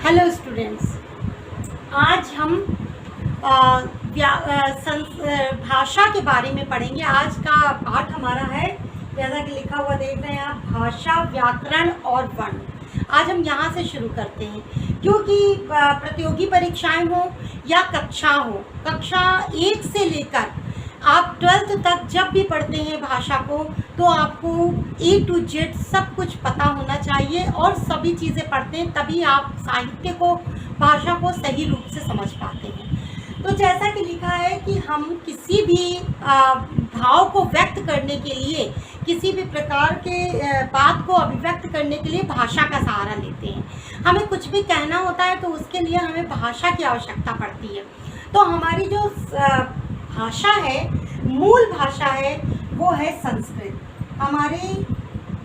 Hello students, आज हम भाषा के बारे में पढ़ेंगे। आज का पाठ हमारा है, जैसा कि लिखा हुआ देख रहे हैं आप, भाषा, व्याकरण और वर्ण। आज हम यहाँ से शुरू करते हैं, क्योंकि प्रतियोगी परीक्षाएं हो या कक्षा हो, कक्षा 1 से लेकर आप 12th तक जब भी पढ़ते हैं भाषा को, तो आपको A to Z सब कुछ पता होना चाहिए, और सभी चीज़ें पढ़ते हैं तभी आप साहित्य को, भाषा को सही रूप से समझ पाते हैं। तो जैसा कि लिखा है कि हम किसी भी भाव को व्यक्त करने के लिए, किसी भी प्रकार के बात को अभिव्यक्त करने के लिए भाषा का सहारा लेते हैं। हमें कुछ भी कहना होता है तो उसके लिए हमें भाषा की आवश्यकता पड़ती है। तो हमारी जो भाषा है, मूल भाषा है, वो है संस्कृत। हमारे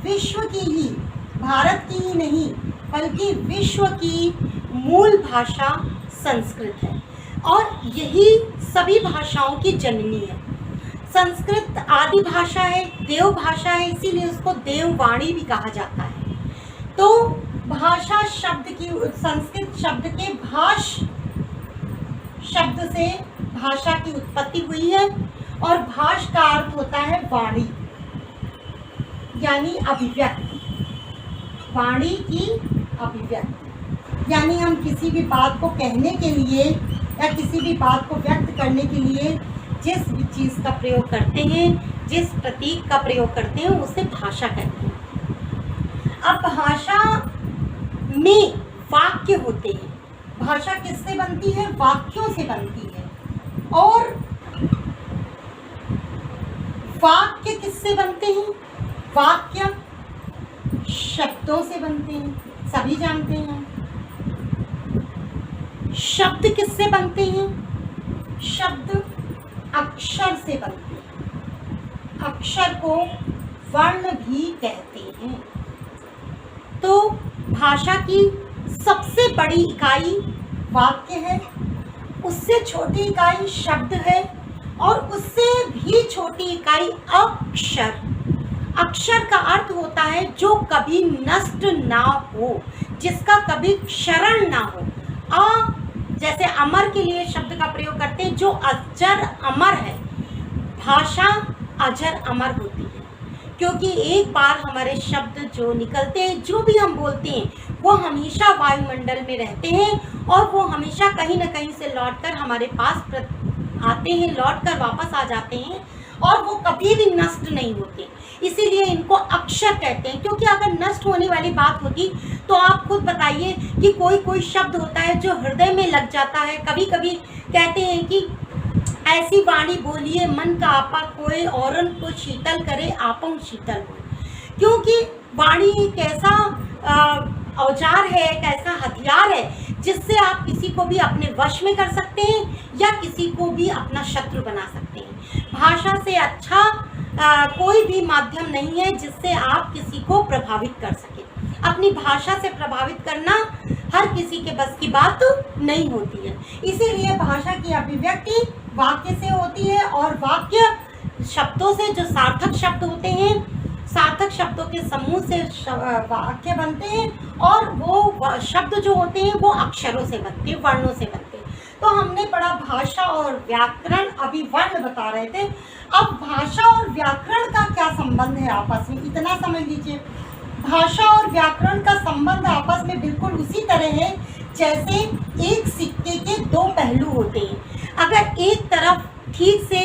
विश्व की ही, भारत की ही नहीं बल्कि विश्व की मूल भाषा संस्कृत है, और यही सभी भाषाओं की जननी है। संस्कृत आदि भाषा है, देव भाषा है, इसीलिए उसको देववाणी भी कहा जाता है। तो भाषा शब्द की, संस्कृत शब्द के भाष शब्द से भाषा की उत्पत्ति हुई है, और भाष का अर्थ होता है वाणी, यानी अभिव्यक्ति। वाणी की अभिव्यक्ति, यानी हम किसी भी बात को कहने के लिए या किसी भी बात को व्यक्त करने के लिए जिस भी चीज़ का प्रयोग करते हैं, जिस प्रतीक का प्रयोग करते हैं, उसे भाषा कहते हैं। अब भाषा में वाक्य होते हैं। भाषा किससे बनती है? वाक्यों से बनती है। और वाक्य किससे बनते हैं? वाक्य शब्दों से बनते हैं, सभी जानते हैं। शब्द किससे बनते हैं? शब्द अक्षर से बनते हैं। अक्षर को वर्ण भी कहते हैं। तो भाषा की सबसे बड़ी इकाई वाक्य है, उससे छोटी इकाई शब्द है, और उससे भी छोटी इकाई अक्षर। अक्षर का अर्थ होता है जो कभी नष्ट ना हो, जिसका कभी क्षरण ना हो। जैसे अमर के लिए शब्द का प्रयोग करते हैं, जो अजर अमर है। भाषा अजर अमर होती है, क्योंकि एक बार हमारे शब्द जो निकलते हैं, जो भी हम बोलते हैं, वो हमेशा वायुमंडल में रहते हैं, और वो हमेशा कहीं ना कहीं से लौटकर हमारे पास आते हैं, लौटकर वापस आ जाते हैं, और वो कभी भी नष्ट नहीं होते। इसीलिए इनको अक्षर कहते हैं। क्योंकि अगर नष्ट होने वाली बात होती तो आप खुद बताइए कि कोई कोई शब्द होता है जो हृदय में लग जाता है। कभी कभी कहते हैं कि ऐसी वाणी बोलिए मन का आपा कोई, औरन को शीतल करे आपम शीतल हो। क्योंकि वाणी एक ऐसा औजार है, एक ऐसा हथियार है, जिससे आप किसी को भी अपने वश में कर सकते हैं या किसी को भी अपना शत्रु बना सकते हैं। भाषा से अच्छा कोई भी माध्यम नहीं है जिससे आप किसी को प्रभावित कर सके। अपनी भाषा से प्रभावित करना हर किसी के बस की बात नहीं होती है। इसीलिए भाषा की अभिव्यक्ति वाक्य से होती है, और वाक्य शब्दों से, जो सार्थक शब्द होते हैं, सार्थक शब्दों के समूह से वाक्य बनते हैं, और वो शब्द जो होते हैं वो अक्षरों से बनते हैं, वर्णों से बनते हैं। तो हमने पढ़ा भाषा और व्याकरण, अभी वर्ण बता रहे थे। अब भाषा और व्याकरण का क्या संबंध है आपस में, इतना समझ लीजिए। भाषा और व्याकरण का संबंध आपस में बिल्कुल उसी तरह है जैसे एक सिक्के के दो पहलू होते हैं। अगर एक तरफ ठीक से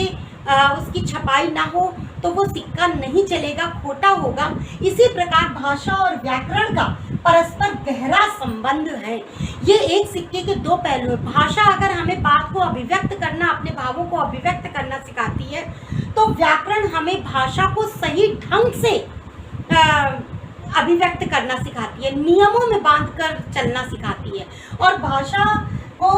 उसकी छपाई ना हो तो वो सिक्का नहीं चलेगा, खोटा होगा। इसी प्रकार भाषा और व्याकरण का परस्पर गहरा संबंध है। ये एक सिक्के के दो पहलू है। भाषा अगर हमें बात को अभिव्यक्त करना, अपने भावों को अभिव्यक्त करना सिखाती है, तो व्याकरण हमें भाषा को सही ढंग से अभिव्यक्त करना सिखाती है, नियमों में बांधकर चलना सिखाती है। और भाषा को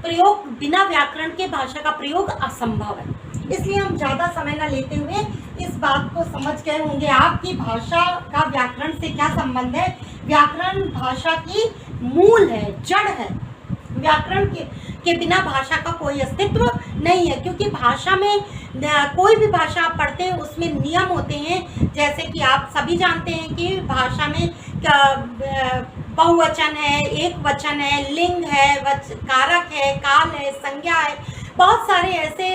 प्रयोग, बिना व्याकरण के भाषा का प्रयोग असंभव है। इसलिए हम ज़्यादा समय न लेते हुए इस बात को समझ गए होंगे आप कि भाषा का व्याकरण से क्या संबंध है। व्याकरण भाषा की मूल है, जड़ है। व्याकरण के बिना भाषा का कोई अस्तित्व नहीं है, क्योंकि भाषा में कोई भी भाषा आप पढ़ते हैं उसमें नियम होते हैं। जैसे कि आप सभी जानते हैं कि भाषा में बहुवचन है, एक वचन है, लिंग है, कारक है, काल है, संज्ञा है। बहुत सारे ऐसे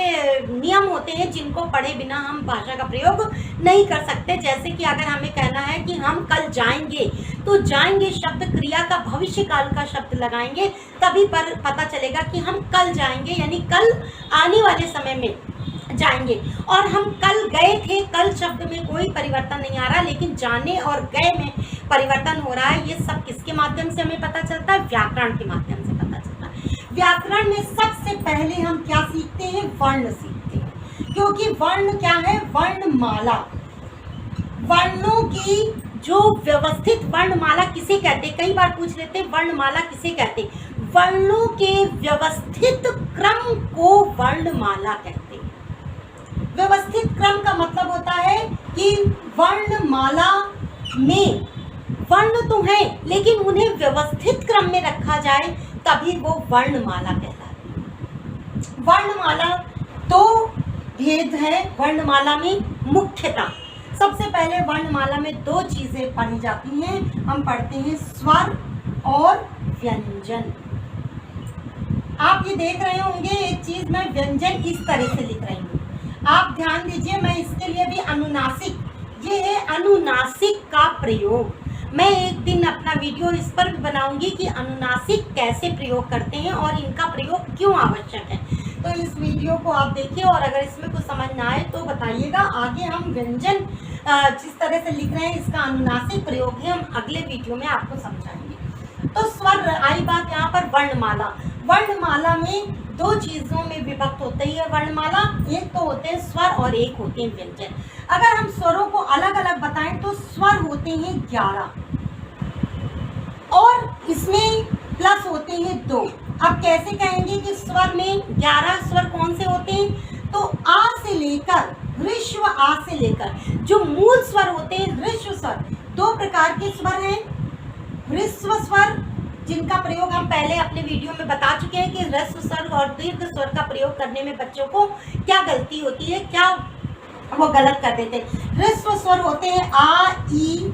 नियम होते हैं जिनको पढ़े बिना हम भाषा का प्रयोग नहीं कर सकते। जैसे कि अगर हमें कहना है कि हम कल जाएंगे, तो जाएंगे शब्द क्रिया का भविष्य काल का शब्द लगाएंगे, तभी पर पता चलेगा कि हम कल जाएंगे, यानी कल आने वाले समय में जाएंगे। और हम कल गए थे, कल शब्द में कोई परिवर्तन नहीं आ रहा, लेकिन जाने और गए में परिवर्तन हो रहा है। ये सब किसके माध्यम से हमें पता चलता है? व्याकरण के माध्यम से पता चलता है। व्याकरण में सबसे पहले हम क्या सीखते हैं? वर्ण सीखते हैं, क्योंकि वर्ण क्या है? वर्णमाला। वर्णों की जो व्यवस्थित वर्णमाला किसे कहते हैं? कई बार पूछ लेते हैं वर्णमाला किसे कहते हैं? वर्णों के व्यवस्थित क्रम को वर्णमाला कहते हैं। व्यवस्थित क्रम का मतलब होता है कि वर्णमाला में वर्ण तो है, लेकिन उन्हें व्यवस्थित क्रम में रखा जाए, तभी वो वर्णमाला कहलाती है। वर्णमाला दो भेद है वर्णमाला में मुख्यतः। सबसे पहले वर्णमाला में दो चीजें पढ़ी जाती हैं। हम पढ़ते हैं स्वर और व्यंजन। आप ये देख रहे होंगे एक चीज, मैं व्यंजन इस तरह से लिख रही हूँ, आप ध्यान दीजिए। मैं इसके लिए भी अनुनासिक, ये है अनुनासिक का प्रयोग। मैं एक दिन अपना वीडियो इस पर भी बनाऊंगी कि अनुनासिक कैसे प्रयोग करते हैं और इनका प्रयोग क्यों आवश्यक है। तो इस वीडियो को आप देखिए, और अगर इसमें कुछ समझ ना आए तो बताइएगा। आगे हम व्यंजन जिस तरह से लिख रहे हैं, इसका अनुनासिक प्रयोग है, हम अगले वीडियो में आपको समझाएंगे। तो स्वर आई बात यहाँ पर। वर्णमाला, वर्णमाला में दो चीजों में विभक्त होती है वर्णमाला। एक तो होते हैं स्वर और एक होते हैं व्यंजन। अगर हम स्वरों को अलग अलग बताएं तो स्वर होते हैं 11 और इसमें प्लस होते हैं 2। अब कैसे कहेंगे कि स्वर में 11 स्वर कौन से होते हैं? तो आ से लेकर ऋस्व, आ से लेकर जो मूल स्वर होते हैं ऋस्व स्वर। दो प्रकार के स्वर हैं। ऋस्व स्वर जिनका प्रयोग हम पहले अपने वीडियो में बता चुके हैं कि ह्रस्व स्वर और दीर्घ स्वर का प्रयोग करने में बच्चों को क्या गलती होती है, क्या वो गलत कर देते हैं। ह्रस्व स्वर होते हैं आ, ई,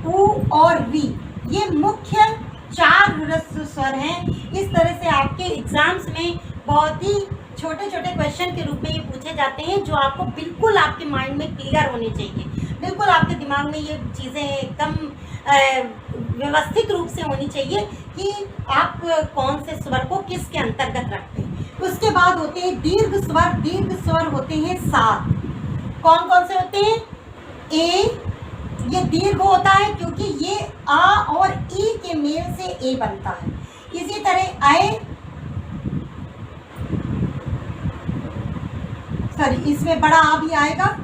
उ और री। ये मुख्य 4 ह्रस्व स्वर हैं। इस तरह से आपके एग्जाम्स में बहुत ही छोटे छोटे क्वेश्चन के रूप में ये पूछे जाते हैं, जो आपको बिल्कुल आपके माइंड में क्लियर होने चाहिए। बिल्कुल आपके दिमाग में ये चीज़ें एकदम व्यवस्थित रूप से होनी चाहिए कि आप कौन से स्वर को किसके अंतर्गत रखते हैं। उसके बाद होते हैं दीर्घ स्वर। दीर्घ स्वर होते हैं 7। कौन कौन से होते हैं? ए, ये दीर्घ होता है क्योंकि ये आ और ई के मेल से ए बनता है। इसी तरह आए, सॉरी इसमें बड़ा आ भी आएगा,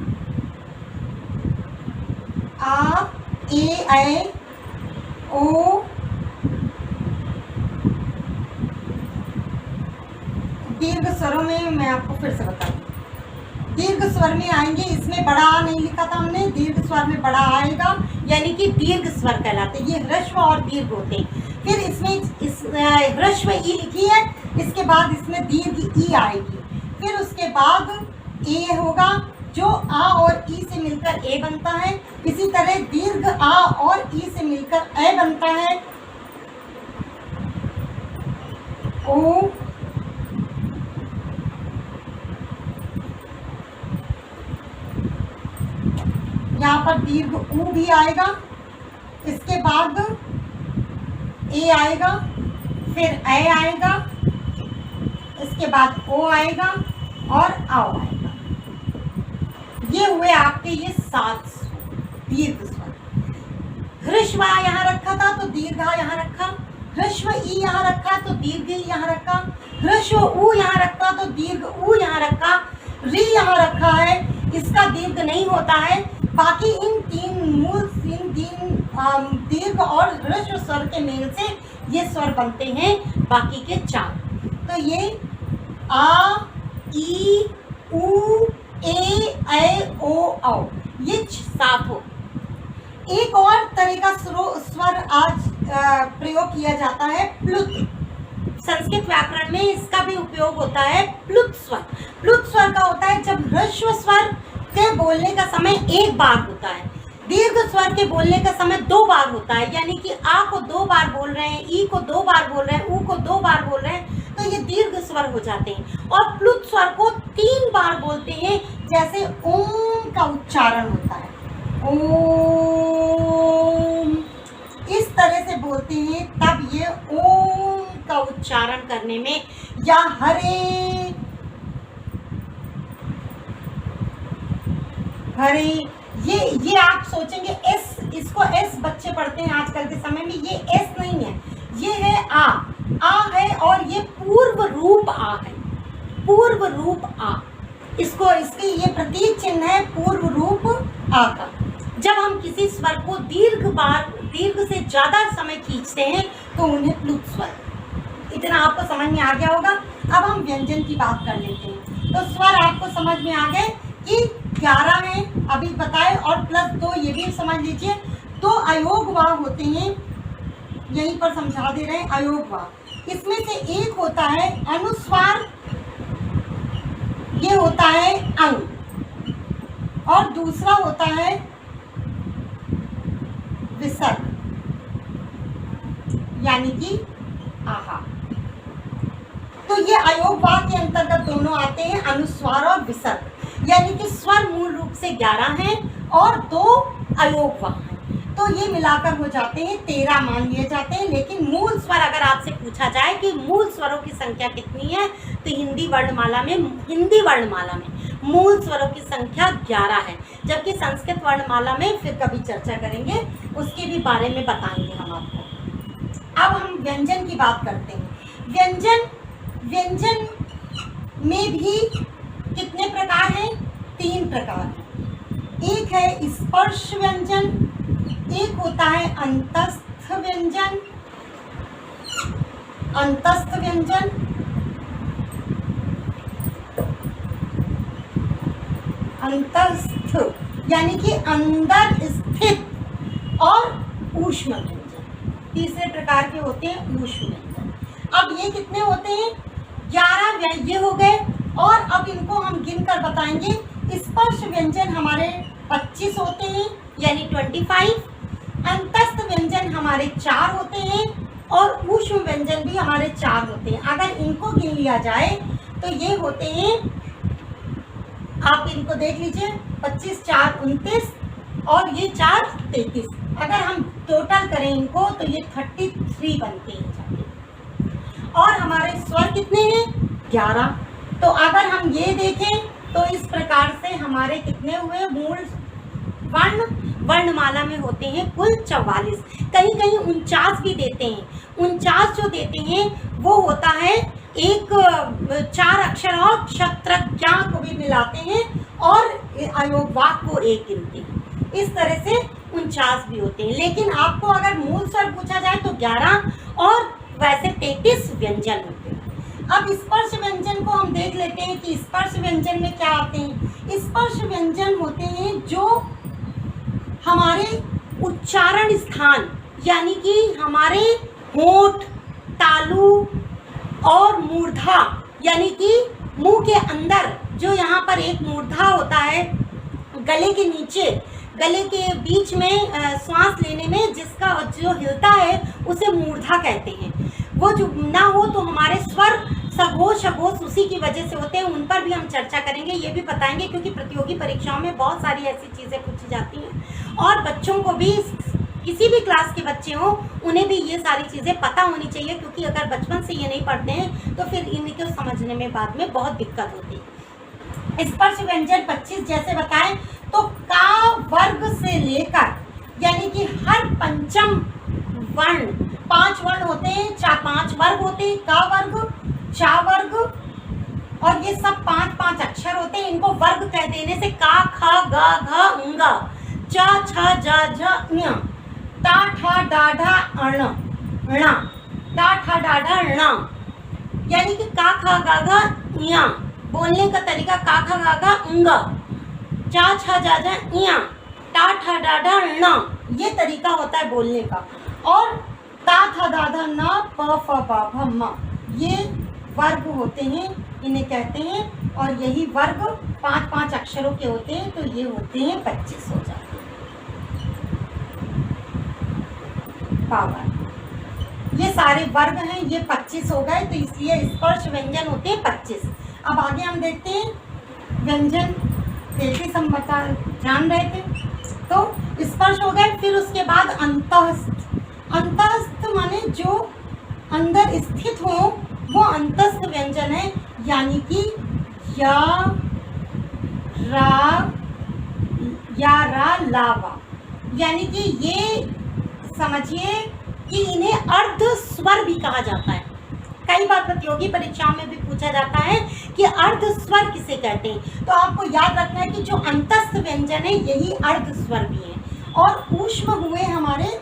आ, ए, ऐ, ओ, दीर्घ स्वरों में मैं आपको फिर से बता दूं। दीर्घ स्वर में आएंगे, इसमें बड़ा आ नहीं लिखा था हमने, दीर्घ स्वर में बड़ा आएगा, यानी कि दीर्घ स्वर कहलाते हैं। ये ह्रस्व और दीर्घ होते हैं। फिर इसमें इस ह्रस्व ई लिखी है, इसके बाद इसमें दीर्घ ई आएगी। फिर उसके बाद ए होगा, जो आ और ई से मिलकर ए बनता है। इसी तरह दीर्घ आ और ई से मिलकर ए बनता है। ओ, यहाँ पर दीर्घ ऊ भी आएगा। इसके बाद ए आएगा, फिर ए आएगा, इसके बाद ओ आएगा और आओ आएगा। ये हुए आपके ये 7 दीर्घ स्वर। ह्रस्व आ यहाँ रखा था तो दीर्घ आ यहाँ रखा, ह्रस्व ई यहाँ रखा तो दीर्घ ई यहाँ रखा, ह्रस्व ऊ यहाँ रखा तो दीर्घ ऊ यहाँ रखा, री यहाँ रखा है, इसका दीर्घ नहीं होता है। बाकी इन तीन दीर्घ और ह्रस्व स्वर के मेल से ये स्वर बनते हैं, बाकी के 4। तो ये आ, ई, उ, ए, ऐ, ओ, औ, ये 7 हो। एक और तरह का स्वर आज प्रयोग किया जाता है, प्लुत। संस्कृत व्याकरण में इसका भी उपयोग होता है, प्लुत स्वर। प्लुत स्वर का होता है जब ह्रस्व स्वर के बोलने का समय एक बार होता है, दीर्घ स्वर के बोलने का समय 2 बार होता है, यानी कि आ को 2 बार बोल रहे हैं, ई को 2 बार बोल रहे हैं, ऊ को 2 बार बोल रहे हैं, तो ये दीर्घ स्वर हो जाते हैं। और प्लुत स्वर को 3 बार बोलते हैं, जैसे ओम का उच्चारण होता है, ओम, इस तरह से बोलते हैं, तब ये ओम का उच्चारण करने में, या हरे, हरे, ये आप सोचेंगे एस, इसको एस बच्चे पढ़ते हैं आजकल के समय में, ये एस नहीं है, ये है आ है, और ये पूर्व रूप आ है, पूर्व रूप आ, इसको, इसकी ये प्रतीक चिन्ह है पूर्व रूप आ का। जब हम किसी स्वर को दीर्घ से ज्यादा समय खींचते हैं तो उन्हें प्लुत स्वर, इतना आपको समझ में आ गया होगा। अब हम व्यंजन की बात कर लेते हैं। तो स्वर आपको समझ में आ गए कि 11 हैं अभी बताए, और +2 ये भी समझ लीजिए। 2 अयोग वाह होते हैं, यहीं पर समझा दे रहे हैं, अयोग वाह। इसमें से एक होता है अनुस्वार, ये होता है अंग, और दूसरा होता है विसर्ग, यानी कि आहा। तो ये अयोग वाह के अंतर्गत दोनों आते हैं, अनुस्वार और विसर्ग, यानी कि स्वर मूल रूप से 11 हैं और 2 अयोग वाह हैं, तो ये मिलाकर हो जाते हैं 13 मान लिए जाते हैं। लेकिन मूल स्वर अगर आपसे पूछा जाए कि मूल स्वरों की संख्या कितनी है, तो हिंदी वर्णमाला में मूल स्वरों की संख्या 11 है, जबकि संस्कृत वर्णमाला में फिर कभी चर्चा करेंगे, उसके भी बारे में बताएंगे हम आपको। अब हम व्यंजन की बात करते हैं। व्यंजन में भी कितने प्रकार हैं? 3 प्रकार हैं। एक है स्पर्श व्यंजन, एक होता है अंतस्थ व्यंजन, अंतस्थ यानी कि अंदर स्थित, और ऊष्म व्यंजन। तीसरे प्रकार के होते हैं ऊष्म व्यंजन। अब ये कितने होते हैं? 11 ये हो गए, और अब इनको हम गिनकर बताएंगे। स्पर्श व्यंजन हमारे 25 होते हैं, यानी 25। अंतस्थ व्यंजन हमारे 4 होते हैं, और ऊष्म व्यंजन भी हमारे 4 होते हैं। अगर इनको गिन लिया जाए तो ये होते हैं, आप इनको देख लीजिए, 25 4 29, और ये 4 33। अगर हम टोटल करें इनको तो ये 33 बनते हैं। और हमारे स्वर कितने हैं? 11। तो अगर हम ये देखें तो इस प्रकार से हमारे कितने हुए? मूल वर्णमाला में होते हैं कुल 44, कहीं कहीं 49 भी देते हैं। 49 जो देते हैं वो होता है एक 4 अक्षर और क्षत्रज्ञ को भी मिलाते हैं, और अयोग वाक को 1 गिनते हैं। इस तरह से 49 भी होते हैं। लेकिन आपको अगर मूल स्वर पूछा जाए तो 11, और वैसे 33 व्यंजन होते हैं। अब स्पर्श व्यंजन को हम देख लेते हैं कि स्पर्श व्यंजन में क्या आते हैं। स्पर्श व्यंजन होते हैं जो हमारे उच्चारण स्थान, यानी कि हमारे होंठ, तालु और मूर्धा, यानी कि मुंह के अंदर जो यहाँ पर एक मूर्धा होता है, गले के नीचे, गले के बीच में श्वास लेने में जिसका जो हिलता है उसे मूर्धा कहते हैं। वो जो ना हो तो हमारे स्वर सघोष शघोष उसी की वजह से होते हैं। उन पर भी हम चर्चा करेंगे, ये भी बताएंगे, क्योंकि प्रतियोगी परीक्षाओं में बहुत सारी ऐसी चीज़ें पूछी जाती हैं, और बच्चों को भी, किसी भी क्लास के बच्चे हों, उन्हें भी ये सारी चीज़ें पता होनी चाहिए, क्योंकि अगर बचपन से ये नहीं पढ़ते हैं तो फिर इनको समझने में बाद में बहुत दिक्कत होती है। स्पर्श व्यंजन 25 जैसे बताएं तो का वर्ग से लेकर, यानी कि हर पंचम वर्ण, 5 वर्ण होते हैं, 5 वर्ग होते हैं, का वर्ग, चा वर्ग, और ये सब 5 अक्षर होते हैं। इनको वर्ग कह देने से का, खा, गा, घा, उंगा, चा, छा, जा, झ, ञ, ता, ठा, डा, ढा, अण, णा, ता, ठा, डा, ढा, णा, यानी कि का, खा, गा, घा, ञ। बोलने का तरीका का, खा, गा, घा, उंगा, चा, छा, जा, झ, ञ, ता, ठा, डा, ढा, ण, ये तरीका होता है बोलने का। और ता, था, दा, धा, न, प, फ, ब, भ, म, ये वर्ग होते हैं, इन्हें कहते हैं। और यही वर्ग 5 अक्षरों के होते हैं, तो ये होते हैं 25 हो जाते हैं। पावर। ये सारे वर्ग हैं, ये 25 हो गए, तो इसलिए स्पर्श व्यंजन होते हैं 25। अब आगे हम देखते हैं व्यंजन 33 हम जान रहे थे, तो स्पर्श हो गए। फिर उसके बाद अंतस्थ। अंतस्थ माने जो अंदर स्थित हो, वो अंतस्थ व्यंजन है, यानी कि या रा लावा, यानी कि ये समझिए कि इन्हें अर्ध स्वर भी कहा जाता है। कई बार प्रतियोगी परीक्षाओं में भी पूछा जाता है कि अर्ध स्वर किसे कहते हैं, तो आपको याद रखना है कि जो अंतस्थ व्यंजन है यही अर्ध स्वर भी हैं। और ऊष्म हुए हमारे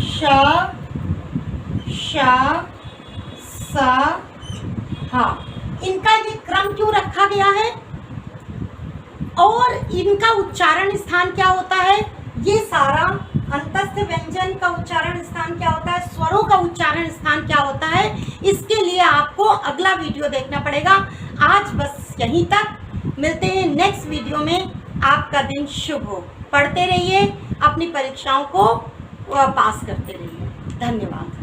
श, श, स, हा। इनका ये क्रम क्यों रखा गया है और इनका उच्चारण स्थान क्या होता है? ये सारा अंतस्थ व्यंजन का उच्चारण स्थान क्या होता है, स्वरों का उच्चारण स्थान क्या होता है, इसके लिए आपको अगला वीडियो देखना पड़ेगा। आज बस यहीं तक, मिलते हैं नेक्स्ट वीडियो में। आपका दिन शुभ हो। पढ़ते रहिए, अपनी परीक्षाओं को पास करते रहिए। धन्यवाद।